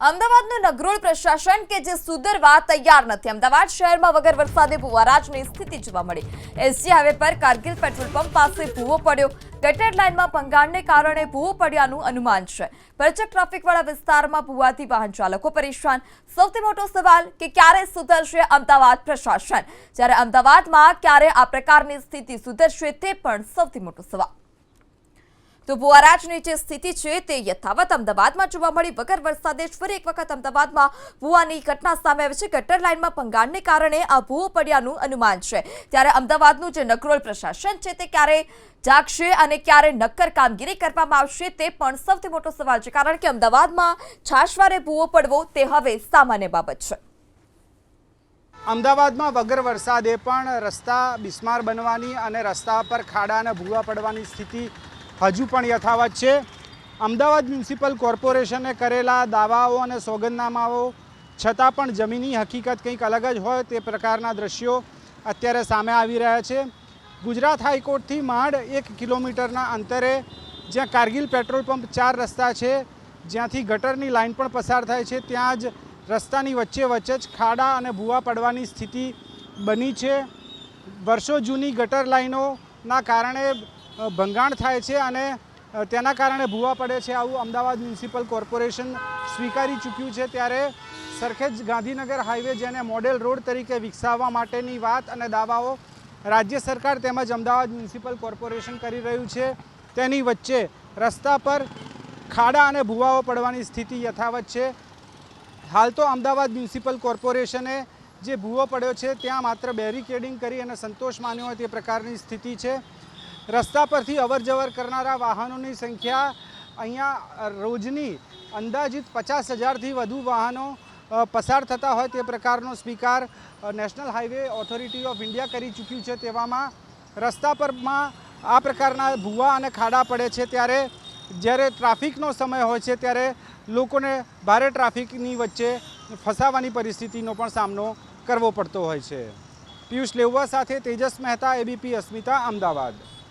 અમદાવાદનું નગરોળ પ્રશાસન કે જે સુધરવા તૈયાર નથી। અમદાવાદ શહેરમાં વગર વરસાદે ભૂવારાજની સ્થિતિ જોવા મળી। એસજી હાઈવે પર કારગિલ પેટ્રોલ પંપ પાસે ભૂવો પડ્યો। ગટર લાઇનમાં ભંગાણને કારણે ભૂવો પડ્યાનું અનુમાન છે। ભરચક ટ્રાફિકવાળા વિસ્તારમાં ભૂવાથી વાહન ચાલકો પરેશાન। સૌથી મોટો સવાલ કે ક્યારે સુધરશે અમદાવાદ પ્રશાસન, જ્યારે અમદાવાદમાં ક્યારે આ પ્રકારની સ્થિતિ સુધરશે તે પણ સૌથી મોટો સવાલ। તો ભૂવારાજની જે સ્થિતિ છે તે યથાવત અમદાવાદમાં જોવા મળી। વગર વરસાદે ફરી એક વખત અમદાવાદમાં ભૂવાની ઘટના સામે આવી છે। ગટર લાઇનમાં ભંગાણને કારણે આ ભૂવો પડ્યાનું અનુમાન છે। ત્યારે અમદાવાદનું જે નગરોળ પ્રશાસન છે તે ક્યારે જાગશે અને ક્યારે નક્કર કામગીરી કરવામાં આવશે તે પણ સૌથી મોટો સવાલ છે, કારણ કે અમદાવાદમાં છાશવારે ભૂવો પડવો તે હવે સામાન્ય બાબત છે। અમદાવાદમાં વગર વરસાદે પણ રસ્તા બિસ્માર બનવાની અને રસ્તા પર ખાડા અને ભૂવા પડવાની સ્થિતિ હજુ પણ યથાવત છે। અમદાવાદ મ્યુનિસિપલ કોર્પોરેશને કરેલા દાવાઓ અને સોગંદનામાઓ છતાં પણ જમીની હકીકત કંઈક અલગ જ હોય તે પ્રકારના દ્રશ્યો અત્યારે સામે આવી રહ્યા છે। ગુજરાત હાઈકોર્ટથી માંડ 1 કિલોમીટરના અંતરે જ્યાં કારગિલ પેટ્રોલ પંપ 4 રસ્તા છે, જ્યાંથી ગટરની લાઇન પણ પસાર થાય છે, ત્યાં જ રસ્તાની વચ્ચે જ ખાડા અને ભૂવા પડવાની સ્થિતિ બની છે। વર્ષો જૂની ગટર લાઇનોના કારણે ભંગાણ થાય છે અને તેના કારણે ભૂવા પડે છે, આવું અમદાવાદ મ્યુનિસિપલ કોર્પોરેશન સ્વીકારી ચૂક્યું છે। ત્યારે સરખેજ ગાંધીનગર હાઈવે, જેને મોડેલ રોડ તરીકે વિકસાવવા માટેની વાત અને દાવાઓ રાજ્ય સરકાર તેમજ અમદાવાદ મ્યુનિસિપલ કોર્પોરેશન કરી રહ્યું છે, તેની વચ્ચે રસ્તા પર ખાડા અને ભૂવાઓ પડવાની સ્થિતિ યથાવત છે। હાલ તો અમદાવાદ મ્યુનિસિપલ કોર્પોરેશને જે ભૂવો પડ્યો છે ત્યાં માત્ર બેરિકેડિંગ કરી અને સંતોષ માન્યો હોય તે પ્રકારની સ્થિતિ છે। રસ્તા પરથી અવર જવર કરનારા વાહનોની સંખ્યા અહીંયા રોજની અંદાજિત 50,000થી વધુ વાહનો પસાર થતા હોય તે પ્રકારનો સ્વીકાર national highway authority of India કરી ચૂક્યું છે। તેવામાં રસ્તા પરમાં આ પ્રકારના ભૂવા અને ખાડા પડે છે, ત્યારે જ્યારે ટ્રાફિકનો સમય હોય છે ત્યારે લોકોને ભારે ટ્રાફિકની વચ્ચે ફસાવાની પરિસ્થિતિનો પણ સામનો કરવો પડતો હોય છે। પિયુષ લેઉવા સાથે તેજસ મહેતા, એબીપી અસ્મિતા, અમદાવાદ।